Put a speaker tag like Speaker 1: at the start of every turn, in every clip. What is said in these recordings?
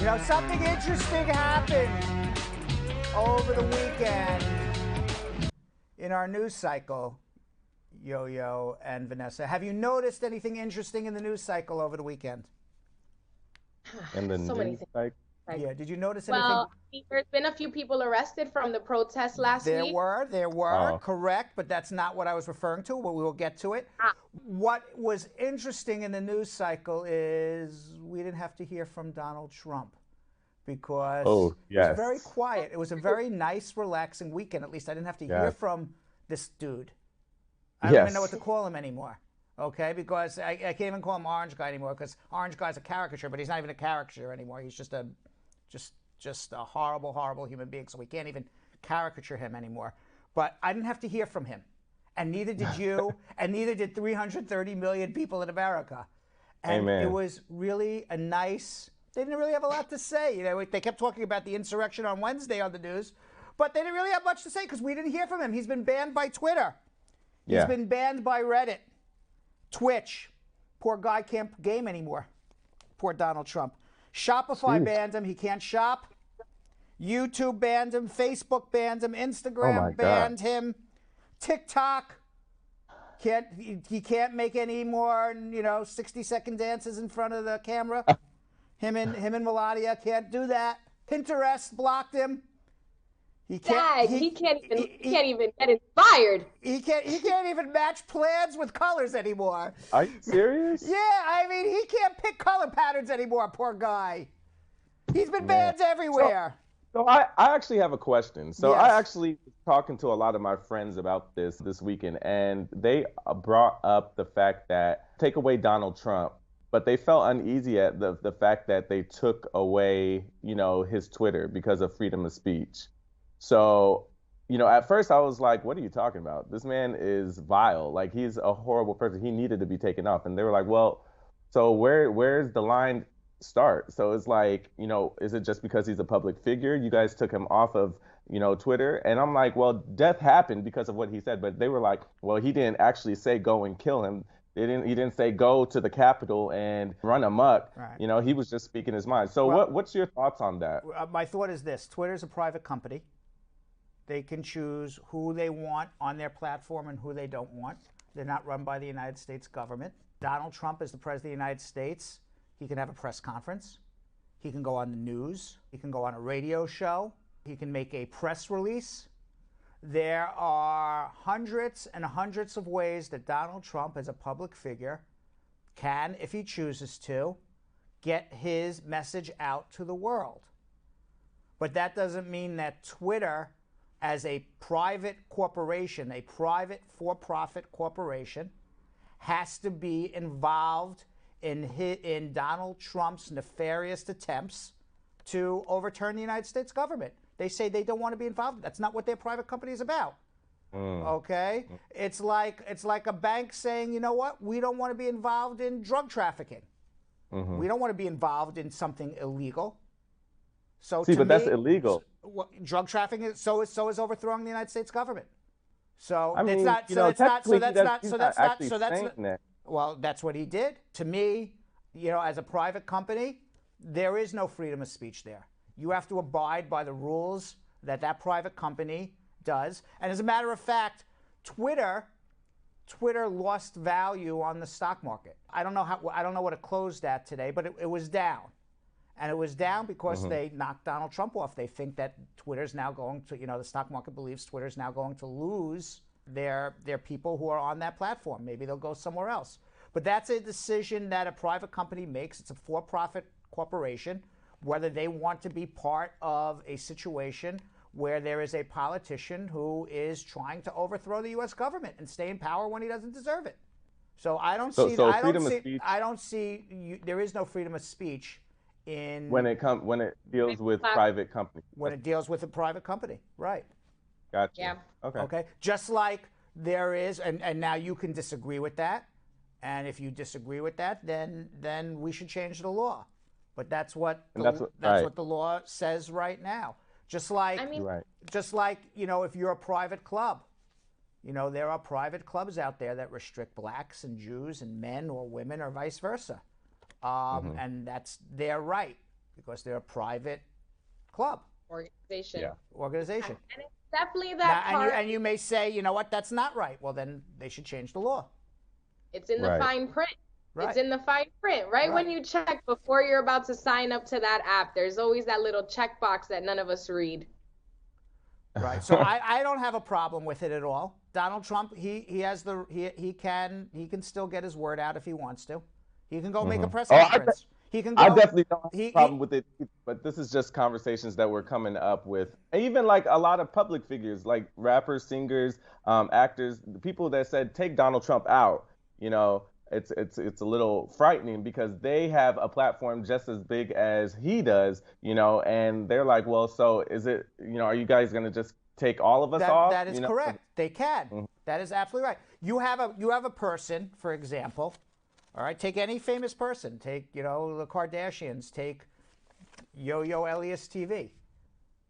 Speaker 1: You know, something interesting happened over the weekend in our news cycle, Yo-Yo and Vanessa. Have you noticed anything interesting in the news cycle over the weekend?
Speaker 2: And the
Speaker 3: So many
Speaker 2: news
Speaker 3: things.
Speaker 2: cycle.
Speaker 3: Like,
Speaker 1: Yeah, did you notice anything?
Speaker 3: well, there's been a few people arrested from the protests last week.
Speaker 1: There were,
Speaker 2: Oh,
Speaker 1: correct, but that's not what I was referring to, but we will get to it.
Speaker 3: Ah,
Speaker 1: What was interesting in the news cycle is we didn't have to hear from Donald Trump because
Speaker 2: oh,
Speaker 1: it was very
Speaker 2: yes,
Speaker 1: quiet. It was a very nice, relaxing weekend. At least I didn't have to hear
Speaker 2: yes,
Speaker 1: from this dude. I don't even know what
Speaker 2: yes.
Speaker 1: to call him anymore. Okay, because I can't even call him Orange Guy anymore because Orange Guy's a caricature, but he's not even a caricature anymore. He's just just a horrible, horrible human being. So we can't even caricature him anymore. But I didn't have to hear from him, and neither did you, and neither did 330 million people in America. And it
Speaker 2: Amen.
Speaker 1: was really a nice. They didn't really have a lot to say. You know, they kept talking about the insurrection on Wednesday on the news, but they didn't really have much to say because we didn't hear from him. He's been banned by Twitter. He's
Speaker 2: Yeah.
Speaker 1: been banned by Reddit, Twitch. Poor guy can't game anymore. Poor Donald Trump. Shopify
Speaker 2: Jeez.
Speaker 1: banned him. He can't shop. YouTube banned him. Facebook banned him.
Speaker 2: Oh my
Speaker 1: Instagram
Speaker 2: God.
Speaker 1: banned him. TikTok he can't make any more 60-second dances in front of the camera. Him and Melania can't do that. Pinterest blocked him. He can't
Speaker 3: Dad,
Speaker 1: he
Speaker 3: he can't even get inspired.
Speaker 1: he can't even match plans with colors anymore.
Speaker 2: Are you serious?
Speaker 1: Yeah, I mean he can't pick color patterns anymore. Poor guy. He's been
Speaker 2: Man.
Speaker 1: banned everywhere.
Speaker 2: So I actually have a question. So I
Speaker 1: Yes.
Speaker 2: actually was talking to a lot of my friends about this weekend, and they brought up the fact that take away Donald Trump, but they felt uneasy at the fact that they took away, his Twitter because of freedom of speech. So, at first I was like, what are you talking about? This man is vile. Like he's a horrible person. He needed to be taken off. And they were like, well, so where's the line start? So it's like, is it just because he's a public figure? You guys took him off of, Twitter. And I'm like, well, death happened because of what he said. But they were like, well, he didn't actually say go and kill him. He didn't say go to the Capitol and run amok.
Speaker 1: Right.
Speaker 2: He was just speaking his mind. So
Speaker 1: Well,
Speaker 2: what's your thoughts on that?
Speaker 1: my thought is this: Twitter's a private company. They can choose who they want on their platform and who they don't want. They're not run by the United States government. Donald Trump is the president of the United States. He can have a press conference. He can go on the news. He can go on a radio show. He can make a press release. There are hundreds and hundreds of ways that Donald Trump, as a public figure, can, if he chooses to, get his message out to the world. But that doesn't mean that Twitter, as a private corporation, a private for-profit corporation, has to be involved in Donald Trump's nefarious attempts to overturn the United States government. They say they don't want to be involved. That's not what their private company is about. Okay? It's like a bank saying, you know what? We don't want to be involved in drug trafficking. We don't want to be involved in something illegal. So
Speaker 2: See,
Speaker 1: to
Speaker 2: but that's
Speaker 1: me,
Speaker 2: illegal.
Speaker 1: drug trafficking is so is overthrowing the United States government. So
Speaker 2: I
Speaker 1: it's
Speaker 2: mean,
Speaker 1: not. So it's not. So
Speaker 2: technically,
Speaker 1: that's not.
Speaker 2: he's
Speaker 1: So
Speaker 2: not
Speaker 1: that's not.
Speaker 2: actually
Speaker 1: So that's
Speaker 2: saying that.
Speaker 1: well, that's what he did. To me, as a private company, there is no freedom of speech there. You have to abide by the rules that private company does. And as a matter of fact, Twitter lost value on the stock market. I don't know what it closed at today, but it was down. And it was down because they knocked Donald Trump off. They think that Twitter's now going to, the stock market believes Twitter's now going to lose their people who are on that platform. Maybe they'll go somewhere else. But that's a decision that a private company makes. It's a for-profit corporation, whether they want to be part of a situation where there is a politician who is trying to overthrow the U.S. government and stay in power when he doesn't deserve it. So I don't
Speaker 2: So
Speaker 1: see.
Speaker 2: so
Speaker 1: I don't
Speaker 2: freedom of
Speaker 1: see.
Speaker 2: speech
Speaker 1: I don't see. There is no freedom of speech in
Speaker 2: when it deals with private companies.
Speaker 1: when it deals with a private company, right?
Speaker 2: Gotcha.
Speaker 3: Yeah.
Speaker 2: Okay.
Speaker 1: Okay, just like there is, and now you can disagree with that, and if you disagree with that, then we should change the law. But that's what
Speaker 2: And
Speaker 1: the,
Speaker 2: that's what
Speaker 1: that's
Speaker 2: right.
Speaker 1: what the law says right now. Just
Speaker 3: I
Speaker 1: like
Speaker 3: mean,
Speaker 2: Right.
Speaker 1: if you're a private club, there are private clubs out there that restrict blacks and Jews and men or women or vice versa. And that's their right. because they're a private club,
Speaker 3: Organization.
Speaker 2: Yeah.
Speaker 1: organization.
Speaker 3: And it's definitely that
Speaker 1: Now,
Speaker 3: part.
Speaker 1: and you may say, you know what, that's not right. Well, then they should change the law.
Speaker 3: It's in the
Speaker 2: Right.
Speaker 3: fine print.
Speaker 1: Right.
Speaker 3: It's in the fine print, right? When you check before you're about to sign up to that app, there's always that little checkbox that none of us read.
Speaker 1: Right. So I don't have a problem with it at all. Donald Trump, he can still get his word out if he wants to. He can go make a press conference. He can go.
Speaker 2: I definitely don't have a problem with it, but this is just conversations that we're coming up with. And even like a lot of public figures, like rappers, singers, actors, the people that said take Donald Trump out. You know, it's a little frightening because they have a platform just as big as he does. You know, and they're like, well, so is it? You know, are you guys gonna just take all of us off?
Speaker 1: That is correct. They can. That is absolutely right. You have a person, for example. All right, take any famous person. Take, the Kardashians. Take Yo-Yo Elias TV.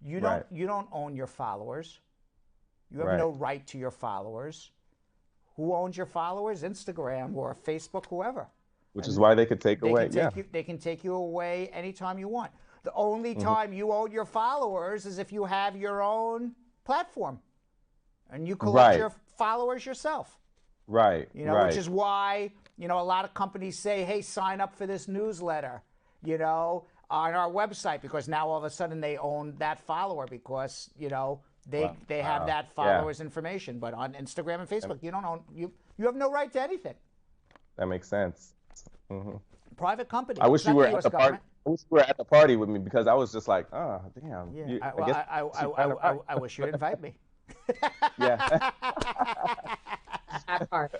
Speaker 1: You don't own your followers. You have no right to your followers. Who owns your followers? Instagram or Facebook, whoever.
Speaker 2: Which is why they could take away.
Speaker 1: They can take you away anytime you want. The only time you own your followers is if you have your own platform, and you collect your followers yourself.
Speaker 2: Right.
Speaker 1: Which is why, a lot of companies say, hey, sign up for this newsletter, on our website, because now all of a sudden they own that follower because, they have that follower's information. But on Instagram and Facebook, you don't own, you have no right to anything.
Speaker 2: That makes sense.
Speaker 1: Private company.
Speaker 2: I wish you were at the party. I wish you were at the party with me because I was just like, oh, damn.
Speaker 1: Yeah. I wish you'd invite me.
Speaker 2: Yeah.
Speaker 3: That part.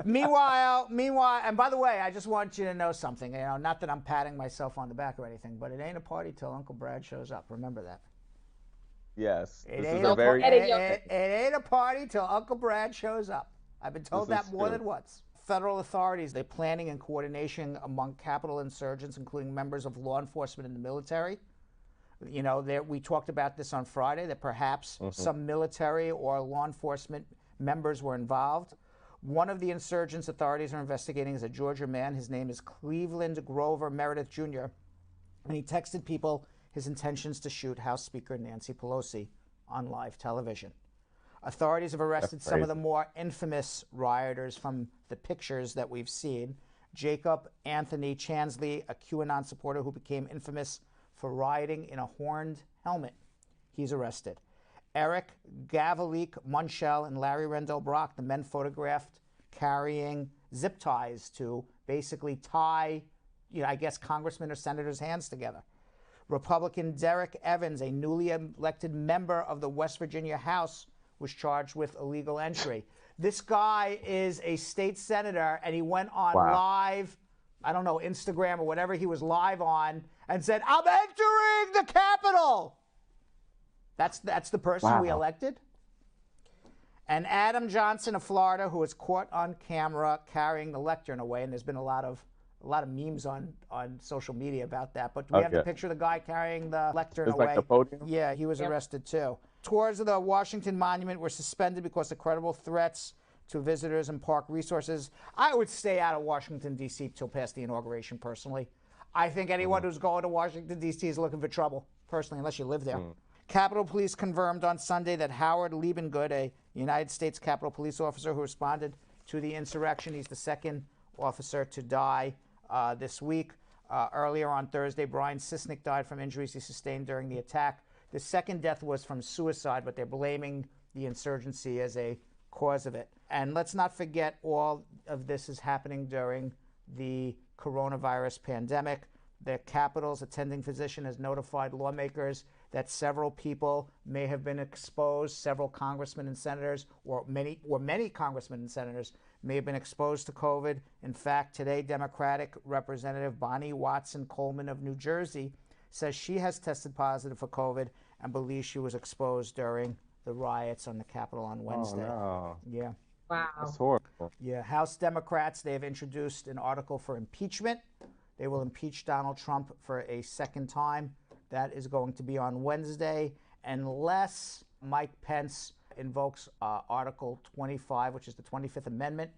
Speaker 1: Meanwhile, and by the way, I just want you to know something. Not that I'm patting myself on the back or anything, but it ain't a party till Uncle Brad shows up. Remember that.
Speaker 2: Yes.
Speaker 1: It ain't a party till Uncle Brad shows up. I've been told that more than once. Federal authorities, they're planning and coordination among Capitol insurgents, including members of law enforcement and the military. We talked about this on Friday, that perhaps some military or law enforcement members were involved. One of the insurgents authorities are investigating is a Georgia man. His name is Cleveland Grover Meredith Jr., and he texted people his intentions to shoot House Speaker Nancy Pelosi on live television. Authorities have arrested some of the more infamous rioters from the pictures that we've seen. Jacob Anthony Chansley, a QAnon supporter who became infamous for rioting in a horned helmet. He's arrested. Eric Gavalik Munchell and Larry Rendell Brock, the men photographed carrying zip ties to basically tie, congressmen or senators' hands together. Republican Derek Evans, a newly elected member of the West Virginia House, was charged with illegal entry. This guy is a state senator, and he went on live, Instagram or whatever he was live on, and said, I'm entering the Capitol. That's the person we elected. And Adam Johnson of Florida, who was caught on camera carrying the lectern away, and there's been a lot of memes on social media about that. But do we have the picture of the guy carrying the lectern away?
Speaker 2: Like the podium?
Speaker 1: Yeah, he was arrested too. Tours of the Washington Monument were suspended because of credible threats to visitors and park resources. I would stay out of Washington, D.C. till past the inauguration, personally. I think anyone who's going to Washington, D.C. is looking for trouble, personally, unless you live there. Capitol Police confirmed on Sunday that Howard Liebengood, a United States Capitol Police officer who responded to the insurrection, he's the second officer to die this week. Earlier on Thursday, Brian Sisnick died from injuries he sustained during the attack. The second death was from suicide, but they're blaming the insurgency as a cause of it. And let's not forget, all of this is happening during the coronavirus pandemic. The Capitol's attending physician has notified lawmakers that several people may have been exposed, several congressmen and senators, or many congressmen and senators may have been exposed to COVID. In fact, today, Democratic Representative Bonnie Watson Coleman of New Jersey says she has tested positive for COVID and believes she was exposed during the riots on the Capitol on Wednesday.
Speaker 2: Oh, no.
Speaker 1: Yeah.
Speaker 3: Wow.
Speaker 2: That's horrible.
Speaker 1: Yeah. House Democrats, they have introduced an article for impeachment. They will impeach Donald Trump for a second time. That is going to be on Wednesday, unless Mike Pence invokes Article 25, which is the 25th Amendment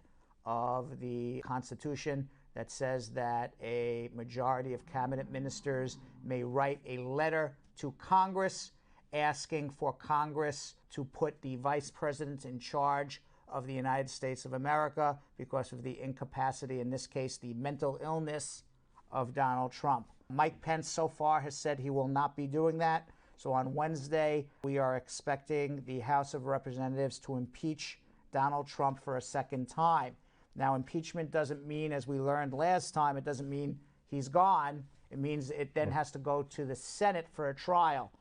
Speaker 1: of the Constitution, that says that a majority of cabinet ministers may write a letter to Congress asking for Congress to put the vice president in charge of the United States of America because of the incapacity, in this case, the mental illness of Donald Trump. Mike Pence so far has said he will not be doing that. So on Wednesday, we are expecting the House of Representatives to impeach Donald Trump for a second time. Now, impeachment doesn't mean, as we learned last time, it doesn't mean he's gone. It means it then has to go to the Senate for a trial.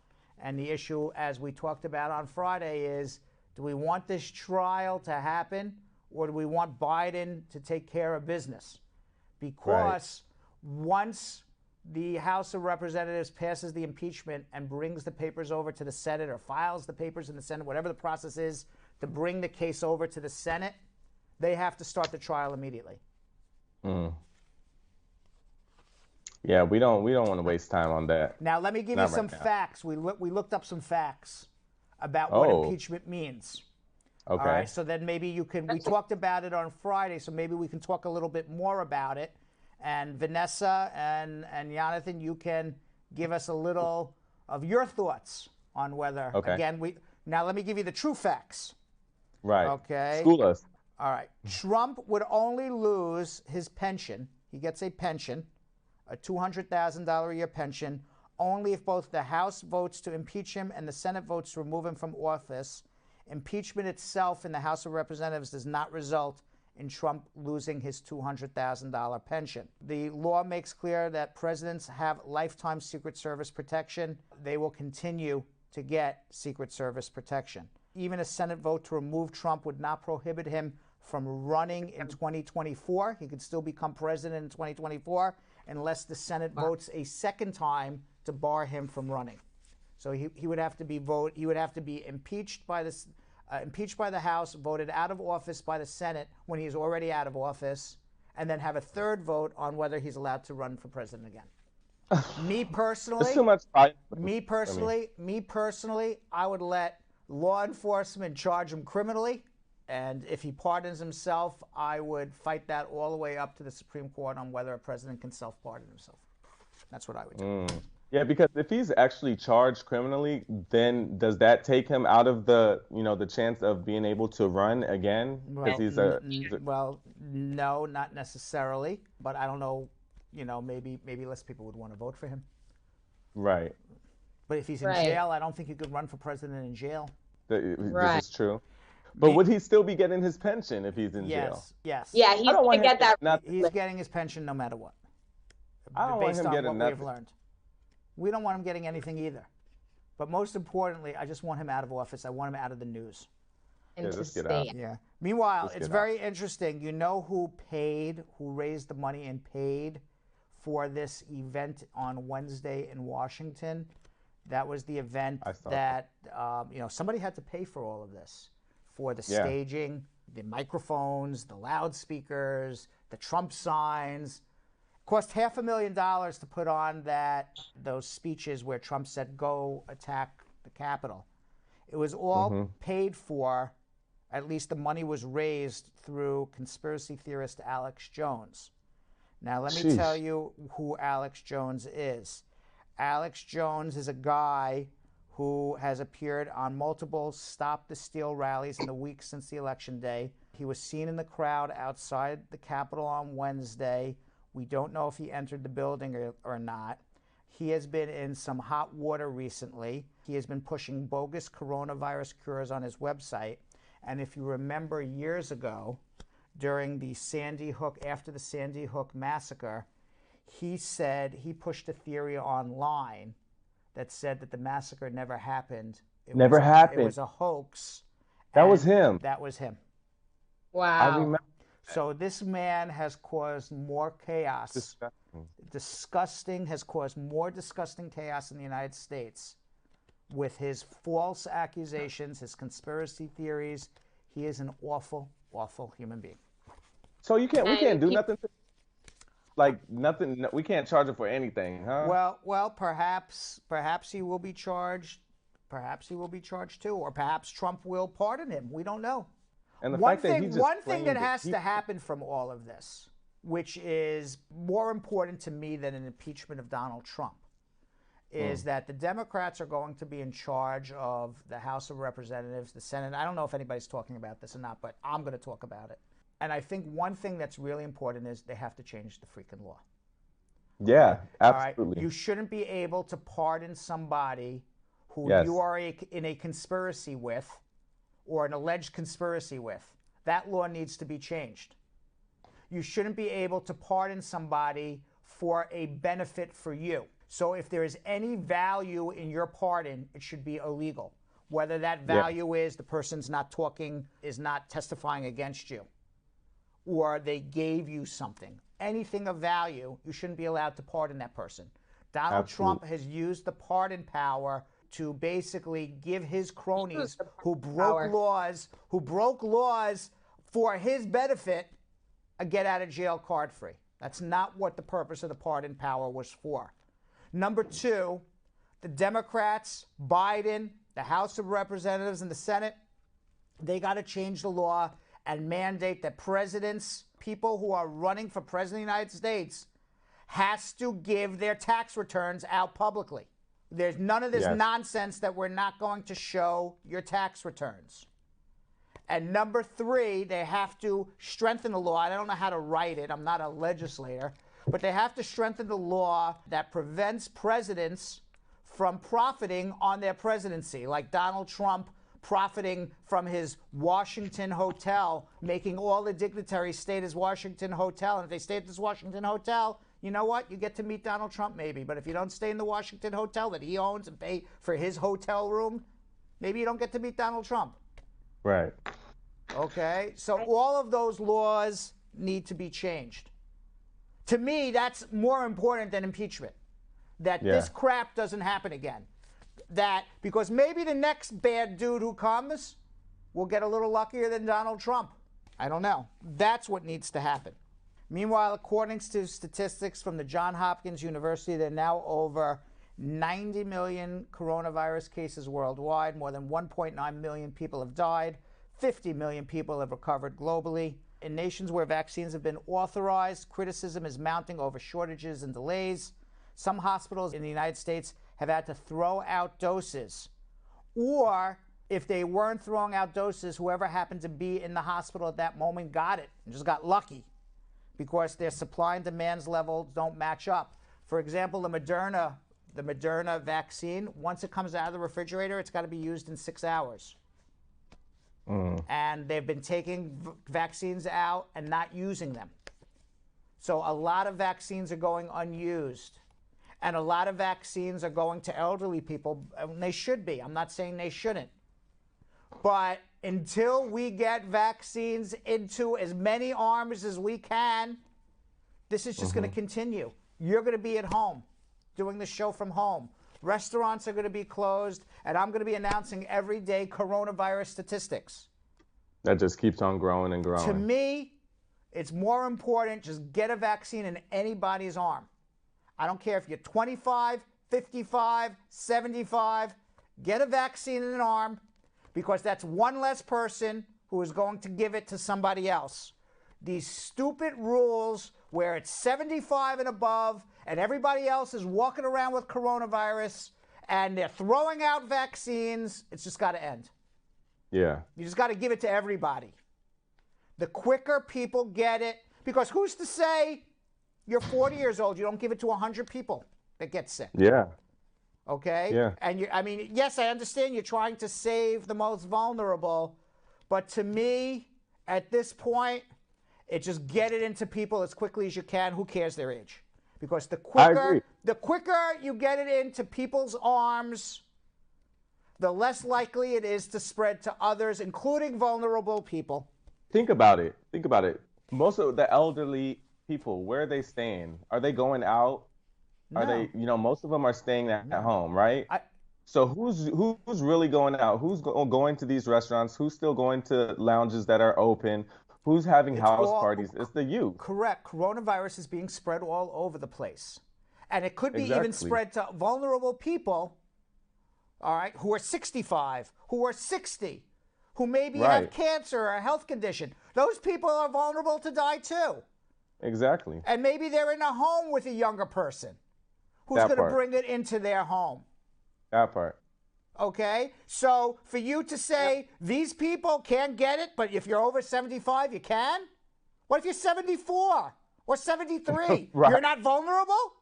Speaker 1: And the issue, as we talked about on Friday, is do we want this trial to happen, or do we want Biden to take care of business? Because once the House of Representatives passes the impeachment and brings the papers over to the Senate, or files the papers in the Senate, whatever the process is to bring the case over to the Senate, they have to start the trial immediately.
Speaker 2: Yeah, we don't want to waste time on that.
Speaker 1: Now, let me give you some facts. We looked up some facts about what impeachment means.
Speaker 2: Okay.
Speaker 1: All right, so then maybe you can, we talked about it on Friday, so maybe we can talk a little bit more about it. And Vanessa and Jonathan, you can give us a little of your thoughts on whether, again, now let me give you the true facts.
Speaker 2: Right.
Speaker 1: Okay.
Speaker 2: School us.
Speaker 1: All right. Trump would only lose his pension. He gets a pension, a $200,000 a year pension, only if both the House votes to impeach him and the Senate votes to remove him from office. Impeachment itself in the House of Representatives does not result in Trump losing his $200,000 pension. The law makes clear that presidents have lifetime Secret Service protection. They will continue to get Secret Service protection. Even a Senate vote to remove Trump would not prohibit him from running in 2024. He could still become president in 2024 unless the Senate votes a second time to bar him from running. So he would have to be impeached by the House, voted out of office by the Senate when he's already out of office, and then have a third vote on whether he's allowed to run for president again. Me personally,
Speaker 2: it's too much.
Speaker 1: Me personally, I would let law enforcement charge him criminally, and if he pardons himself, I would fight that all the way up to the Supreme Court on whether a president can self-pardon himself. That's what I would do.
Speaker 2: Yeah, because if he's actually charged criminally, then does that take him out of the chance of being able to run again?
Speaker 1: Well, no, not necessarily. But I don't know. Maybe less people would want to vote for him.
Speaker 2: Right.
Speaker 1: But if he's in jail, I don't think you could run for president in jail.
Speaker 2: This is true. But would he still be getting his pension if he's in jail?
Speaker 1: Yes.
Speaker 3: Yeah, he's going to get that.
Speaker 1: He's getting his pension no matter what.
Speaker 2: I don't want him getting nothing.
Speaker 1: We've learned. We don't want him getting anything either. But most importantly, I just want him out of office. I want him out of the news.
Speaker 3: And
Speaker 2: just get out.
Speaker 1: Yeah. Meanwhile, it's very interesting. You know who raised the money and paid for this event on Wednesday in Washington? That was the event that somebody had to pay for all of this, for the staging, the microphones, the loudspeakers, the Trump signs. Cost $500,000 to put on those speeches where Trump said, "Go attack the Capitol." It was all paid for. At least the money was raised through conspiracy theorist Alex Jones. Now, let me tell you who Alex Jones is. Alex Jones is a guy who has appeared on multiple Stop the Steal rallies in the week since the election day. He was seen in the crowd outside the Capitol on Wednesday. We don't know if he entered the building or not. He has been in some hot water recently. He has been pushing bogus coronavirus cures on his website. And if you remember years ago, after the Sandy Hook massacre, he said he pushed a theory online that said that the massacre never happened. It was a hoax.
Speaker 2: That was him.
Speaker 1: That was him.
Speaker 3: Wow.
Speaker 2: I remember.
Speaker 1: So this man has caused more chaos. Has caused more disgusting chaos in the United States with his false accusations, his conspiracy theories. He is an awful, awful human being.
Speaker 2: So we can't do nothing. Nothing. We can't charge him for anything, huh?
Speaker 1: Well, perhaps he will be charged. Perhaps he will be charged too, or perhaps Trump will pardon him. We don't know.
Speaker 2: And
Speaker 1: one thing that has to happen from all of this which is more important to me than an impeachment of Donald Trump, is that the Democrats are going to be in charge of the House of Representatives, the Senate. I don't know if anybody's talking about this or not, but I'm going to talk about it. And I think one thing that's really important is they have to change the freaking law.
Speaker 2: Yeah,
Speaker 1: All right?
Speaker 2: absolutely.
Speaker 1: You shouldn't be able to pardon somebody who
Speaker 2: Yes.
Speaker 1: you are in a conspiracy with or an alleged conspiracy with. That law needs to be changed. You shouldn't be able to pardon somebody for a benefit for you. So if there is any value in your pardon, it should be illegal. Whether that value is the person's not talking, is not testifying against you, or they gave you something. Anything of value, you shouldn't be allowed to pardon that person. Donald Trump has used the pardon power to basically give his cronies who broke laws for his benefit a get out of jail card free. That's not what the purpose of the pardon power was for. Number two, the Democrats, Biden, the House of Representatives, and the Senate, they got to change the law and mandate that presidents, people who are running for president of the United States, has to give their tax returns out publicly. There's none of this nonsense that we're not going to show your tax returns. And number three, they have to strengthen the law. I don't know how to write it. I'm not a legislator. But they have to strengthen the law that prevents presidents from profiting on their presidency, like Donald Trump profiting from his Washington hotel, making all the dignitaries stay at his Washington hotel. And if they stay at this Washington hotel, you know what? You get to meet Donald Trump maybe. But if you don't stay in the Washington hotel that he owns and pay for his hotel room, maybe you don't get to meet Donald Trump.
Speaker 2: Right.
Speaker 1: Okay? So all of those laws need to be changed. To me, that's more important than impeachment. That this crap doesn't happen again. That because maybe the next bad dude who comes will get a little luckier than Donald Trump. I don't know. That's what needs to happen. Meanwhile, according to statistics from the Johns Hopkins University, there are now over 90 million coronavirus cases worldwide. More than 1.9 million people have died. 50 million people have recovered globally. In nations where vaccines have been authorized, criticism is mounting over shortages and delays. Some hospitals in the United States have had to throw out doses. Or if they weren't throwing out doses, whoever happened to be in the hospital at that moment got it and just got lucky because their supply and demand levels don't match up. For example, the Moderna vaccine, once it comes out of the refrigerator, it's got to be used in 6 hours. And they've been taking vaccines out and not using them. So a lot of vaccines are going unused. And a lot of vaccines are going to elderly people. And they should be. I'm not saying they shouldn't. But until we get vaccines into as many arms as we can, this is just going to continue. You're going to be at home doing the show from home. Restaurants are going to be closed, and I'm going to be announcing every day coronavirus statistics.
Speaker 2: That just keeps on growing and growing.
Speaker 1: To me, it's more important just get a vaccine in anybody's arm. I don't care if you're 25, 55, 75, get a vaccine in an arm because that's one less person who is going to give it to somebody else. These stupid rules where it's 75 and above and everybody else is walking around with coronavirus and they're throwing out vaccines, it's just got to end.
Speaker 2: Yeah.
Speaker 1: You just got to give it to everybody. The quicker people get it, because who's to say you're 40 years old, you don't give it to 100 people that get sick?
Speaker 2: Yeah.
Speaker 1: Okay?
Speaker 2: Yeah.
Speaker 1: And I mean, yes, I understand you're trying to save the most vulnerable, but to me, at this point, it's just get it into people as quickly as you can. Who cares their age? Because the quicker you get it into people's arms, the less likely it is to spread to others, including vulnerable people.
Speaker 2: Think about it. Think about it. Most of the elderly people, where are they staying? Are they going out?
Speaker 1: No.
Speaker 2: Are they, most of them are staying at home, right? So who's really going out? Who's going to these restaurants? Who's still going to lounges that are open? Who's having house parties? It's the youth.
Speaker 1: Correct. Coronavirus is being spread all over the place. And it could be even spread to vulnerable people, all right, who are 65, who are 60, who maybe have cancer or a health condition. Those people are vulnerable to die too.
Speaker 2: Exactly.
Speaker 1: And maybe they're in a home with a younger person who's
Speaker 2: That
Speaker 1: going to
Speaker 2: part.
Speaker 1: bring it into their home.
Speaker 2: That part.
Speaker 1: Okay? So for you to say these people can't get it, but if you're over 75, you can? What if you're 74 or 73?
Speaker 2: Right.
Speaker 1: You're not vulnerable?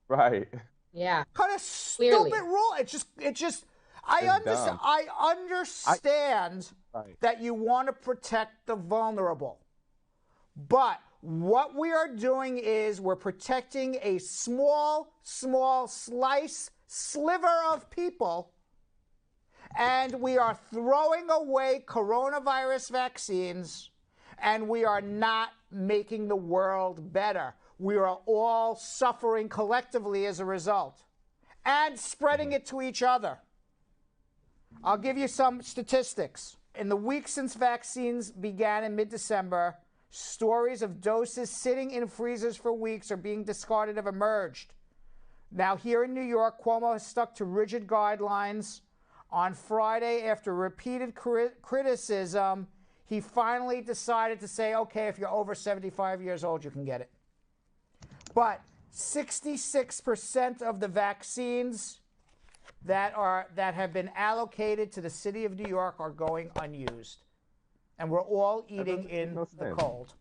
Speaker 2: Right.
Speaker 3: Yeah.
Speaker 1: Kind of
Speaker 3: Clearly.
Speaker 1: stupid rule. I
Speaker 2: It's
Speaker 1: understand.
Speaker 2: dumb.
Speaker 1: I understand
Speaker 2: Right.
Speaker 1: that you want to protect the vulnerable. But what we are doing is we're protecting a small sliver of people, and we are throwing away coronavirus vaccines, and we are not making the world better. We are all suffering collectively as a result and spreading it to each other. I'll give you some statistics. In the week since vaccines began in mid-December, stories of doses sitting in freezers for weeks or being discarded have emerged. Now, here in New York, Cuomo has stuck to rigid guidelines. On Friday, after repeated criticism, he finally decided to say, okay, if you're over 75 years old, you can get it. But 66% of the vaccines that have been allocated to the city of New York are going unused. And we're all eating in the cold.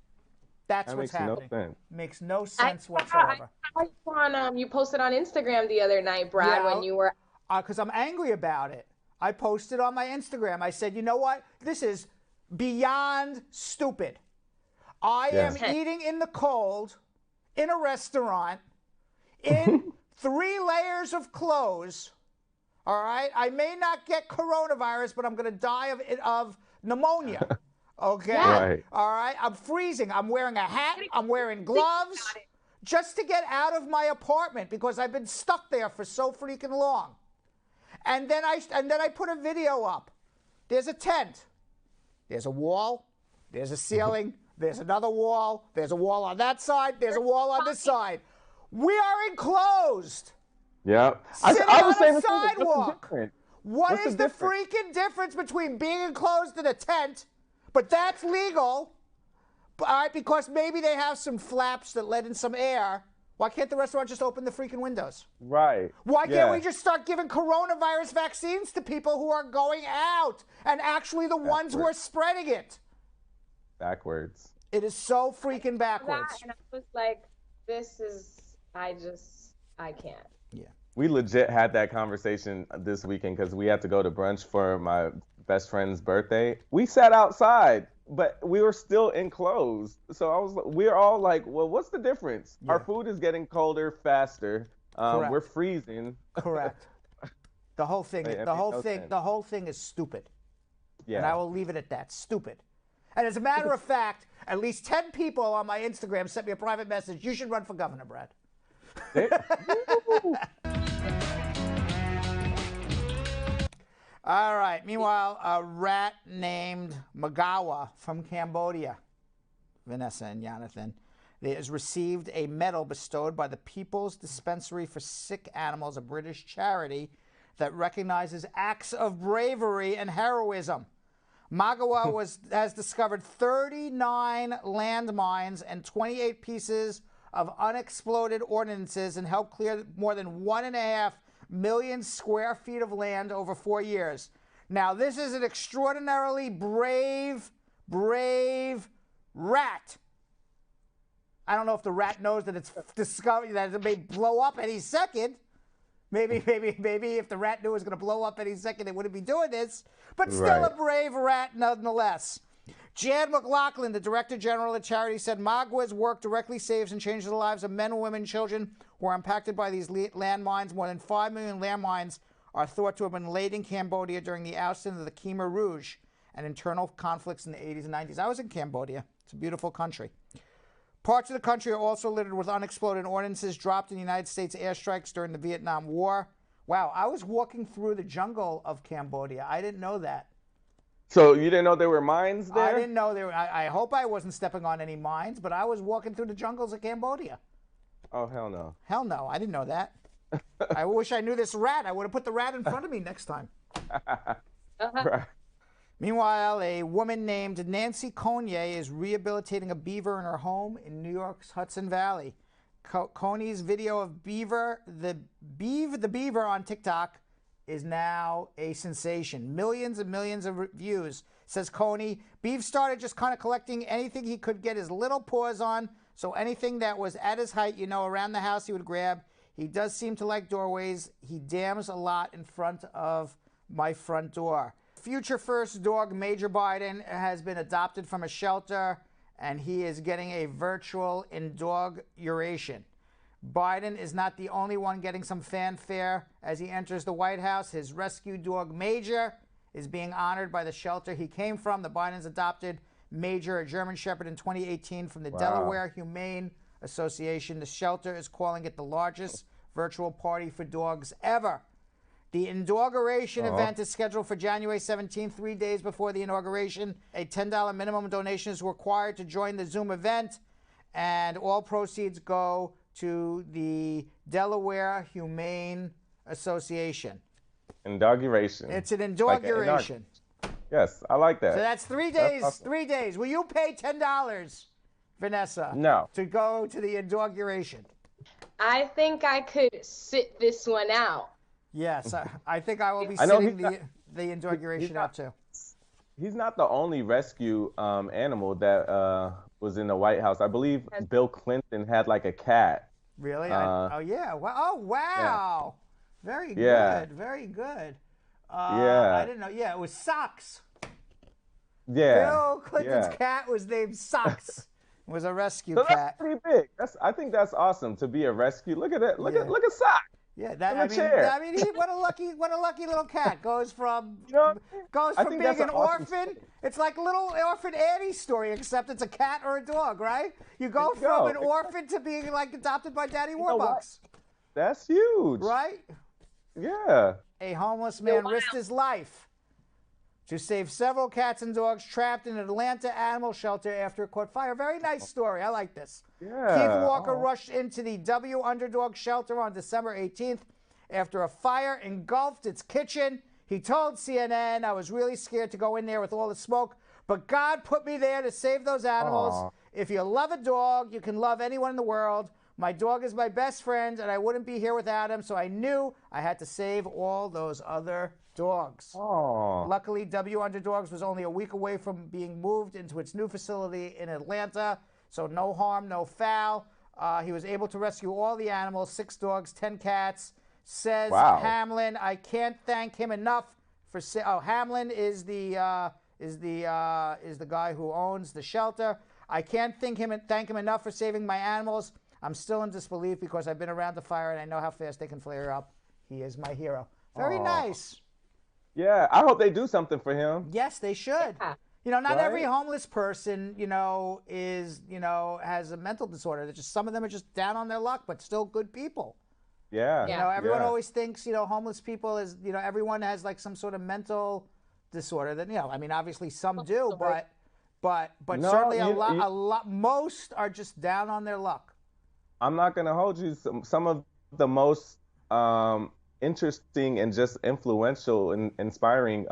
Speaker 1: That's
Speaker 2: That
Speaker 1: what's
Speaker 2: makes no
Speaker 1: happening.
Speaker 2: sense.
Speaker 1: Makes no sense whatsoever.
Speaker 3: I saw you posted on Instagram the other night, Brad,
Speaker 1: Yeah,
Speaker 3: when you were.
Speaker 1: Because I'm angry about it. I posted on my Instagram. I said, you know what? This is beyond stupid. I am eating in the cold in a restaurant in 3 layers of clothes. All right? I may not get coronavirus, but I'm going to die of pneumonia. Okay?
Speaker 2: Right.
Speaker 1: All right? I'm freezing. I'm wearing a hat. I'm wearing gloves just to get out of my apartment because I've been stuck there for so freaking long. And then I put a video up. There's a tent. There's a wall. There's a ceiling. There's another wall. There's a wall on that side. There's a wall on this side. We are enclosed.
Speaker 2: Yep.
Speaker 1: Sitting
Speaker 2: I
Speaker 1: on
Speaker 2: was saying
Speaker 1: a
Speaker 2: the same thing. What's the
Speaker 1: sidewalk.
Speaker 2: difference?
Speaker 1: What
Speaker 2: What's
Speaker 1: is
Speaker 2: the
Speaker 1: the
Speaker 2: difference?
Speaker 1: freaking difference between being enclosed in a tent, but that's legal, all right, because maybe they have some flaps that let in some air. Why can't the restaurant just open the freaking windows?
Speaker 2: Right.
Speaker 1: Why
Speaker 2: Yeah.
Speaker 1: can't we just start giving coronavirus vaccines to people who are going out and actually the ones who are spreading it?
Speaker 2: Backwards.
Speaker 1: It is so freaking backwards.
Speaker 3: And I was like, I can't.
Speaker 1: Yeah.
Speaker 2: We legit had that conversation this weekend because we had to go to brunch for my best friend's birthday. We sat outside, but we were still enclosed. So we're all like, well, what's the difference?
Speaker 1: Yeah.
Speaker 2: Our food is getting colder faster.
Speaker 1: Correct.
Speaker 2: We're freezing.
Speaker 1: Correct. The whole thing,
Speaker 2: It
Speaker 1: the
Speaker 2: makes
Speaker 1: whole
Speaker 2: no
Speaker 1: thing,
Speaker 2: sense.
Speaker 1: the whole thing is stupid.
Speaker 2: Yeah.
Speaker 1: And I will leave it at that. Stupid. And as a matter of fact, at least 10 people on my Instagram sent me a private message. You should run for governor, Brad. All right. Meanwhile, a rat named Magawa from Cambodia, Vanessa and Jonathan, has received a medal bestowed by the People's Dispensary for Sick Animals, a British charity that recognizes acts of bravery and heroism. Magawa has discovered 39 landmines and 28 pieces of unexploded ordnances and helped clear more than 1.5 million square feet of land over 4 years. Now, this is an extraordinarily brave rat. I don't know if the rat knows that it's discovered that it may blow up any second. Maybe if the rat knew it was going to blow up any second, it wouldn't be doing this. But still a brave rat nonetheless. Jan McLaughlin, the Director General of the charity, said Magawa's work directly saves and changes the lives of men, women, and children who are impacted by these landmines. More than 5 million landmines are thought to have been laid in Cambodia during the ousting of the Khmer Rouge and internal conflicts in the 80s and 90s. I was in Cambodia. It's a beautiful country. Parts of the country are also littered with unexploded ordnances dropped in United States airstrikes during the Vietnam War. Wow, I was walking through the jungle of Cambodia. I didn't know that.
Speaker 2: So you didn't know there were mines there?
Speaker 1: I didn't know there were. I hope I wasn't stepping on any mines, but I was walking through the jungles of Cambodia.
Speaker 2: Oh, hell no.
Speaker 1: Hell no, I didn't know that. I wish I knew this rat. I would have put the rat in front of me next time.
Speaker 2: Right.
Speaker 1: Meanwhile, a woman named Nancy Conier is rehabilitating a beaver in her home in New York's Hudson Valley. Coney's video of the beaver on TikTok is now a sensation. Millions and millions of views. Says Coney, Beav started just kind of collecting anything he could get his little paws on, so anything that was at his height, around the house he would grab. He does seem to like doorways. He dams a lot in front of my front door. Future first dog Major Biden has been adopted from a shelter, and he is getting a virtual inauguration. Biden is not the only one getting some fanfare as he enters the White House. His rescue dog Major is being honored by the shelter he came from. The Bidens adopted Major, a German Shepherd, in 2018 from the Delaware Humane Association. The shelter is calling it the largest virtual party for dogs ever. The inauguration event is scheduled for January 17th, 3 days before the inauguration. A $10 minimum donation is required to join the Zoom event, and all proceeds go to the Delaware Humane Association.
Speaker 2: Inauguration.
Speaker 1: It's an inauguration.
Speaker 2: Yes, I like that.
Speaker 1: So that's 3 days. Awesome. 3 days. Will you pay $10, Vanessa?
Speaker 2: No.
Speaker 1: To go to the inauguration?
Speaker 3: I think I could sit this one out.
Speaker 1: Yes, I think I will be sitting the inauguration out too.
Speaker 2: He's not the only rescue animal that was in the White House. I believe Bill Clinton had like a cat.
Speaker 1: Really? Oh yeah. Oh wow. Yeah. Very good. Very good.
Speaker 2: Yeah.
Speaker 1: I didn't know. Yeah, it was Socks.
Speaker 2: Yeah.
Speaker 1: Bill Clinton's cat was named Socks. It was a rescue cat.
Speaker 2: That's pretty big. I think that's awesome to be a rescue. Look at it. Look at Sock.
Speaker 1: Yeah, what a lucky little cat. Goes from being an orphan. It's like little orphan Annie's story, except it's a cat or a dog, right? You go from an orphan to being like adopted by Daddy Warbucks.
Speaker 2: That's huge.
Speaker 1: Right?
Speaker 2: Yeah.
Speaker 1: A homeless man risked his life to save several cats and dogs trapped in an Atlanta animal shelter after it caught fire. Very nice story. I like this.
Speaker 2: Yeah.
Speaker 1: Keith Walker rushed into the W Underdog shelter on December 18th after a fire engulfed its kitchen. He told CNN, I was really scared to go in there with all the smoke, but God put me there to save those animals. Aww. If you love a dog, you can love anyone in the world. My dog is my best friend, and I wouldn't be here without him, so I knew I had to save all those other dogs.
Speaker 2: Aww.
Speaker 1: Luckily, W Underdogs was only a week away from being moved into its new facility in Atlanta, so no harm, no foul. He was able to rescue all the animals, 6 dogs, 10 cats. Says Hamlin, I can't thank him enough for. Hamlin is the guy who owns the shelter. I can't thank him enough for saving my animals. I'm still in disbelief because I've been around the fire and I know how fast they can flare up. He is my hero. Very nice.
Speaker 2: Yeah, I hope they do something for him.
Speaker 1: Yes, they should. Yeah. Not every homeless person, has a mental disorder. Some of them are just down on their luck, but still good people.
Speaker 2: Yeah.
Speaker 1: Everyone always thinks, homeless people is, everyone has like some sort of mental disorder that, obviously some do, but no, certainly a lot, most are just down on their luck.
Speaker 2: I'm not going to hold you. Some of the most interesting and just influential and inspiring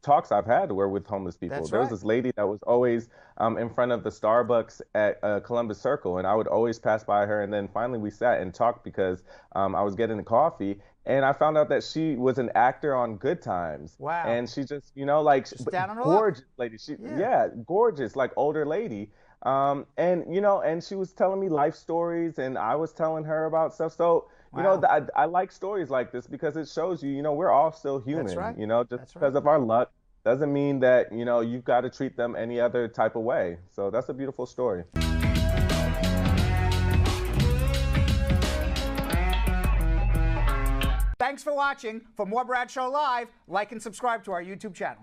Speaker 2: talks I've had were with homeless people. There was this lady that was always in front of the Starbucks at Columbus Circle, and I would always pass by her. And then finally we sat and talked because I was getting a coffee, and I found out that she was an actor on Good Times.
Speaker 1: Wow.
Speaker 2: And she just,
Speaker 1: down on her
Speaker 2: gorgeous
Speaker 1: luck.
Speaker 2: Lady. Gorgeous, like older lady. And she was telling me life stories, and I was telling her about stuff. So, I like stories like this because it shows you, we're all still human.
Speaker 1: That's right.
Speaker 2: Just because of our luck doesn't mean that, you've got to treat them any other type of way. So that's a beautiful story.
Speaker 1: Thanks for watching. For more Brad Show Live, like and subscribe to our YouTube channel.